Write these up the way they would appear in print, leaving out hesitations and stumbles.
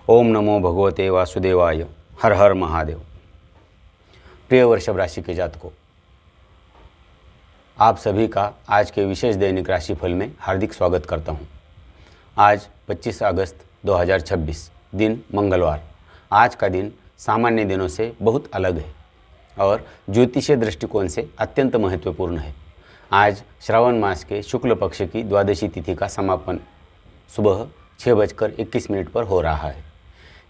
ओम नमो भगवते वासुदेवाय। हर हर महादेव। प्रिय वृषभ राशि के जातकों, आप सभी का आज के विशेष दैनिक राशिफल में हार्दिक स्वागत करता हूं। आज 25 अगस्त 2026 दिन मंगलवार। आज का दिन सामान्य दिनों से बहुत अलग है और ज्योतिषीय दृष्टिकोण से अत्यंत महत्वपूर्ण है। आज श्रावण मास के शुक्ल पक्ष की द्वादशी तिथि का समापन सुबह 6:21 पर हो रहा है,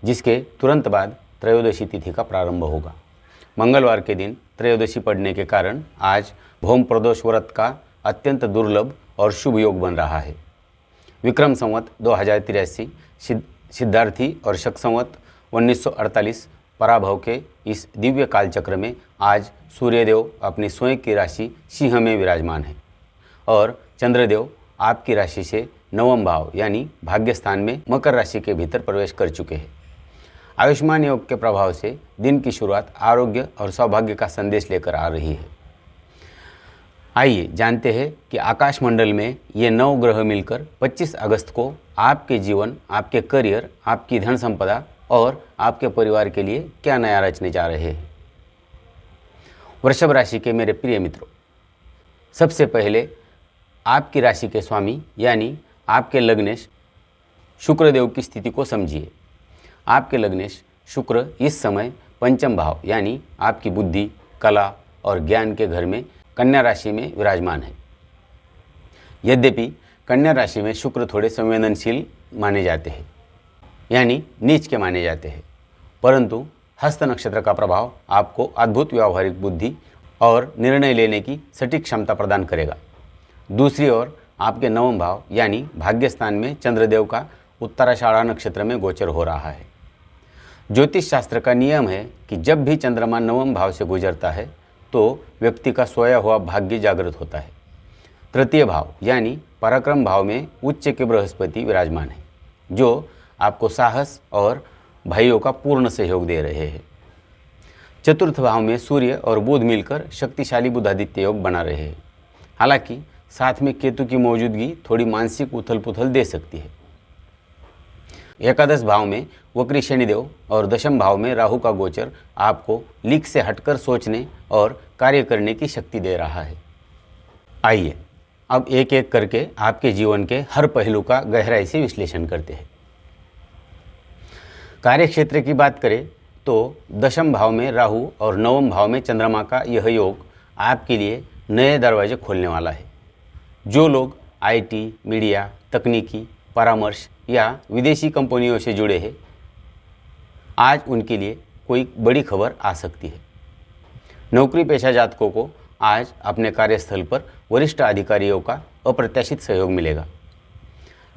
जिसके तुरंत बाद त्रयोदशी तिथि का प्रारंभ होगा। मंगलवार के दिन त्रयोदशी पड़ने के कारण आज भौम प्रदोष व्रत का अत्यंत दुर्लभ और शुभ योग बन रहा है। विक्रम संवत 2083 सिद्धार्थी और शक संवत 1948 पराभव के इस दिव्य कालचक्र में आज सूर्यदेव अपनी स्वयं की राशि सिंह में विराजमान है और चंद्रदेव आपकी राशि से नवम भाव यानी भाग्यस्थान में मकर राशि के भीतर प्रवेश कर चुके हैं। आयुष्मान योग के प्रभाव से दिन की शुरुआत आरोग्य और सौभाग्य का संदेश लेकर आ रही है। आइए जानते हैं कि आकाश मंडल में ये 9 ग्रह मिलकर 25 अगस्त को आपके जीवन, आपके करियर, आपकी धन संपदा और आपके परिवार के लिए क्या नया रचने जा रहे हैं। वृषभ राशि के मेरे प्रिय मित्रों, सबसे पहले आपकी राशि के स्वामी यानी आपके लग्नेश शुक्रदेव की स्थिति को समझिए। आपके लग्नेश शुक्र इस समय पंचम भाव यानी आपकी बुद्धि, कला और ज्ञान के घर में कन्या राशि में विराजमान है। यद्यपि कन्या राशि में शुक्र थोड़े संवेदनशील माने जाते हैं यानी नीच के माने जाते हैं, परंतु हस्त नक्षत्र का प्रभाव आपको अद्भुत व्यावहारिक बुद्धि और निर्णय लेने की सटीक क्षमता प्रदान करेगा। दूसरी ओर आपके नवम भाव यानी भाग्यस्थान में चंद्रदेव का उत्तराषाढ़ा नक्षत्र में गोचर हो रहा है। ज्योतिष शास्त्र का नियम है कि जब भी चंद्रमा नवम भाव से गुजरता है तो व्यक्ति का सोया हुआ भाग्य जागृत होता है। तृतीय भाव यानी पराक्रम भाव में उच्च के बृहस्पति विराजमान है, जो आपको साहस और भाइयों का पूर्ण सहयोग दे रहे हैं। चतुर्थ भाव में सूर्य और बुध मिलकर शक्तिशाली बुधादित्य योग बना रहे हैं। हालांकि साथ में केतु की मौजूदगी थोड़ी मानसिक उथल पुथल दे सकती है। एकादश भाव में वक्री शनिदेव और दशम भाव में राहु का गोचर आपको लीक से हटकर सोचने और कार्य करने की शक्ति दे रहा है। आइए अब एक एक करके आपके जीवन के हर पहलू का गहराई से विश्लेषण करते हैं। कार्यक्षेत्र की बात करें तो दशम भाव में राहु और नवम भाव में चंद्रमा का यह योग आपके लिए नए दरवाजे खोलने वाला है। जो लोग आईटी, मीडिया, तकनीकी, परामर्श या विदेशी कंपनियों से जुड़े हैं, आज उनके लिए कोई बड़ी खबर आ सकती है। नौकरी पेशा जातकों को आज अपने कार्यस्थल पर वरिष्ठ अधिकारियों का अप्रत्याशित सहयोग मिलेगा।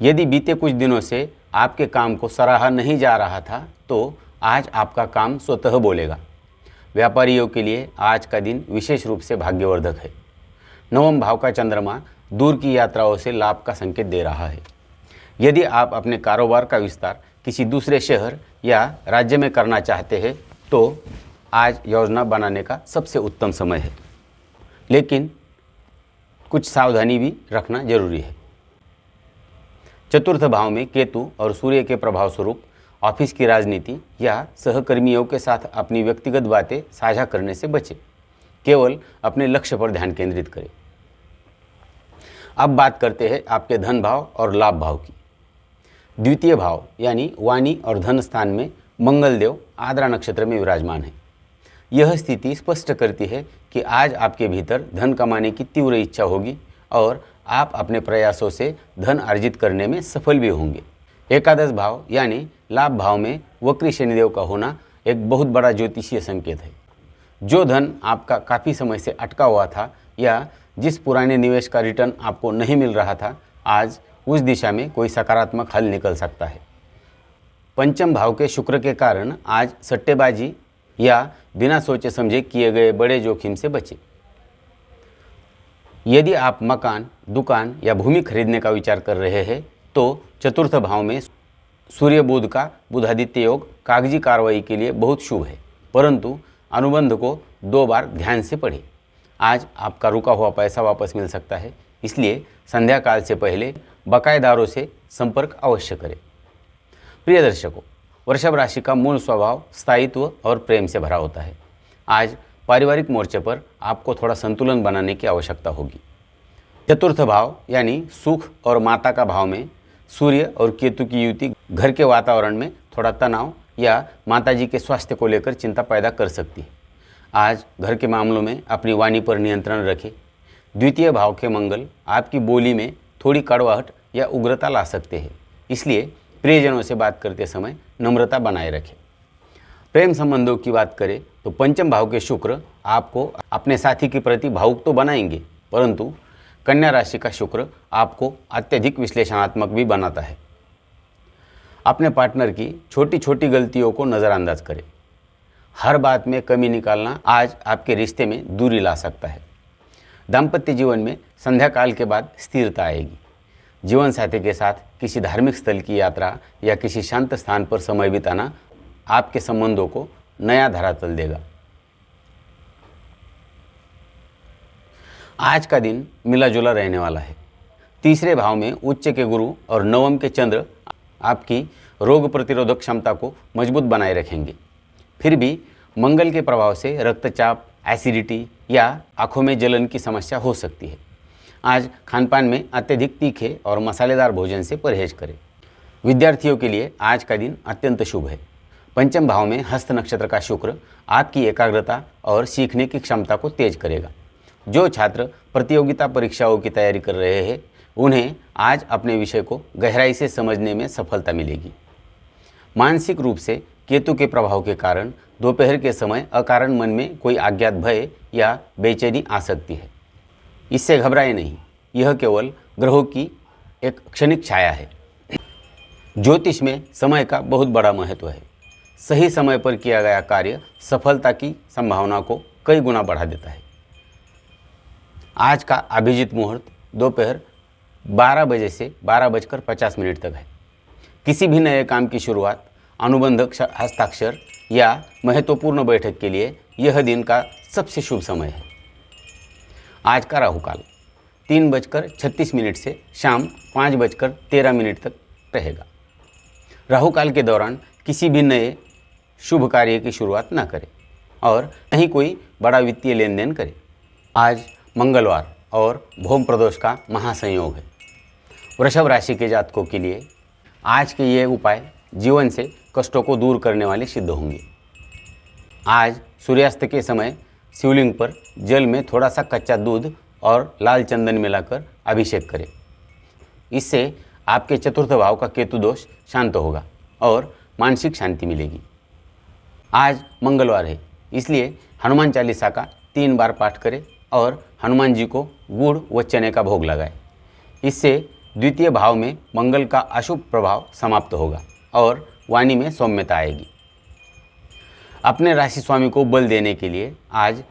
यदि बीते कुछ दिनों से आपके काम को सराहा नहीं जा रहा था तो आज आपका काम स्वतः बोलेगा। व्यापारियों के लिए आज का दिन विशेष रूप से भाग्यवर्धक है। नवम भाव का चंद्रमा दूर की यात्राओं से लाभ का संकेत दे रहा है। यदि आप अपने कारोबार का विस्तार किसी दूसरे शहर या राज्य में करना चाहते हैं तो आज योजना बनाने का सबसे उत्तम समय है, लेकिन कुछ सावधानी भी रखना जरूरी है। चतुर्थ भाव में केतु और सूर्य के प्रभाव स्वरूप ऑफिस की राजनीति या सहकर्मियों के साथ अपनी व्यक्तिगत बातें साझा करने से बचें। केवल अपने लक्ष्य पर ध्यान केंद्रित करें। अब बात करते हैं आपके धन भाव और लाभ भाव की। द्वितीय भाव यानी वाणी और धन स्थान में मंगलदेव आद्रा नक्षत्र में विराजमान है। यह स्थिति स्पष्ट करती है कि आज आपके भीतर धन कमाने की तीव्र इच्छा होगी और आप अपने प्रयासों से धन अर्जित करने में सफल भी होंगे। एकादश भाव यानी लाभ भाव में वक्री शनिदेव का होना एक बहुत बड़ा ज्योतिषीय संकेत है। जो धन आपका काफ़ी समय से अटका हुआ था या जिस पुराने निवेश का रिटर्न आपको नहीं मिल रहा था, आज उस दिशा में कोई सकारात्मक हल निकल सकता है। पंचम भाव के शुक्र के कारण आज सट्टेबाजी या बिना सोचे समझे किए गए बड़े जोखिम से बचें। यदि आप मकान, दुकान या भूमि खरीदने का विचार कर रहे हैं तो चतुर्थ भाव में सूर्य बुध का बुधादित्य योग कागजी कार्रवाई के लिए बहुत शुभ है, परंतु अनुबंध को 2 बार ध्यान से पढ़ें। आज आपका रुका हुआ पैसा वापस मिल सकता है, इसलिए संध्या काल से पहले बकायेदारों से संपर्क अवश्य करें। प्रिय दर्शकों, वृषभ राशि का मूल स्वभाव स्थायित्व और प्रेम से भरा होता है। आज पारिवारिक मोर्चे पर आपको थोड़ा संतुलन बनाने की आवश्यकता होगी। चतुर्थ भाव यानी सुख और माता का भाव में सूर्य और केतु की युति घर के वातावरण में थोड़ा तनाव या माताजी के स्वास्थ्य को लेकर चिंता पैदा कर सकती है। आज घर के मामलों में अपनी वाणी पर नियंत्रण रखें। द्वितीय भाव के मंगल आपकी बोली में थोड़ी कड़वाहट या उग्रता ला सकते हैं, इसलिए प्रियजनों से बात करते समय नम्रता बनाए रखें। प्रेम संबंधों की बात करें तो पंचम भाव के शुक्र आपको अपने साथी के प्रति भावुक तो बनाएंगे, परंतु कन्या राशि का शुक्र आपको अत्यधिक विश्लेषणात्मक भी बनाता है। अपने पार्टनर की छोटी छोटी गलतियों को नज़रअंदाज करें। हर बात में कमी निकालना आज आपके रिश्ते में दूरी ला सकता है। दाम्पत्य जीवन में संध्या काल के बाद स्थिरता आएगी। जीवन साथी के साथ किसी धार्मिक स्थल की यात्रा या किसी शांत स्थान पर समय बिताना आपके संबंधों को नया धरातल देगा। आज का दिन मिला जुला रहने वाला है। तीसरे भाव में उच्च के गुरु और नवम के चंद्र आपकी रोग प्रतिरोधक क्षमता को मजबूत बनाए रखेंगे। फिर भी मंगल के प्रभाव से रक्तचाप, एसिडिटी या आंखों में जलन की समस्या हो सकती है। आज खानपान में अत्यधिक तीखे और मसालेदार भोजन से परहेज करें। विद्यार्थियों के लिए आज का दिन अत्यंत शुभ है। पंचम भाव में हस्त नक्षत्र का शुक्र आपकी एकाग्रता और सीखने की क्षमता को तेज करेगा। जो छात्र प्रतियोगिता परीक्षाओं की तैयारी कर रहे हैं उन्हें आज अपने विषय को गहराई से समझने में सफलता मिलेगी। मानसिक रूप से केतु के प्रभाव के कारण दोपहर के समय अकारण मन में कोई अज्ञात भय या बेचैनी आ सकती है। इससे घबराए नहीं, यह केवल ग्रहों की एक क्षणिक छाया है। ज्योतिष में समय का बहुत बड़ा महत्व है। सही समय पर किया गया कार्य सफलता की संभावना को कई गुना बढ़ा देता है। आज का अभिजीत मुहूर्त दोपहर 12 बजे से 12:50 तक है। किसी भी नए काम की शुरुआत, अनुबंध हस्ताक्षर या महत्वपूर्ण बैठक के लिए यह दिन का सबसे शुभ समय है। आज का राहुकाल 3:36 से शाम 5:13 तक रहेगा। राहुकाल के दौरान किसी भी नए शुभ कार्य की शुरुआत न करें और न ही कोई बड़ा वित्तीय लेन देन करें। आज मंगलवार और भौम प्रदोष का महासंयोग है। वृषभ राशि के जातकों के लिए आज के ये उपाय जीवन से कष्टों को दूर करने वाले सिद्ध होंगे। आज सूर्यास्त के समय शिवलिंग पर जल में थोड़ा सा कच्चा दूध और लाल चंदन मिलाकर अभिषेक करें। इससे आपके चतुर्थ भाव का केतु दोष शांत होगा और मानसिक शांति मिलेगी। आज मंगलवार है, इसलिए हनुमान चालीसा का 3 बार पाठ करें और हनुमान जी को गुड़ व चने का भोग लगाएं। इससे द्वितीय भाव में मंगल का अशुभ प्रभाव समाप्त होगा और वाणी में सौम्यता आएगी। अपने राशि स्वामी को बल देने के लिए आज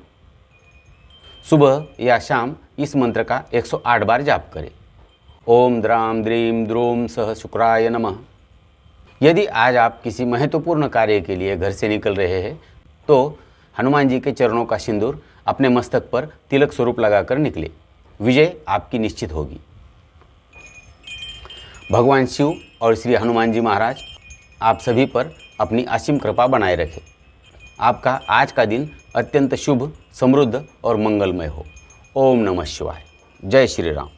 सुबह या शाम इस मंत्र का 108 बार जाप करें। ओम द्राम द्रीम द्रोम सह शुक्राय नमः। यदि आज आप किसी महत्वपूर्ण कार्य के लिए घर से निकल रहे हैं तो हनुमान जी के चरणों का सिंदूर अपने मस्तक पर तिलक स्वरूप लगाकर निकले। विजय आपकी निश्चित होगी। भगवान शिव और श्री हनुमान जी महाराज आप सभी पर अपनी असीम कृपा बनाए रखें। आपका आज का दिन अत्यंत शुभ, समृद्ध और मंगलमय हो। ओम नमः शिवाय। जय श्री राम।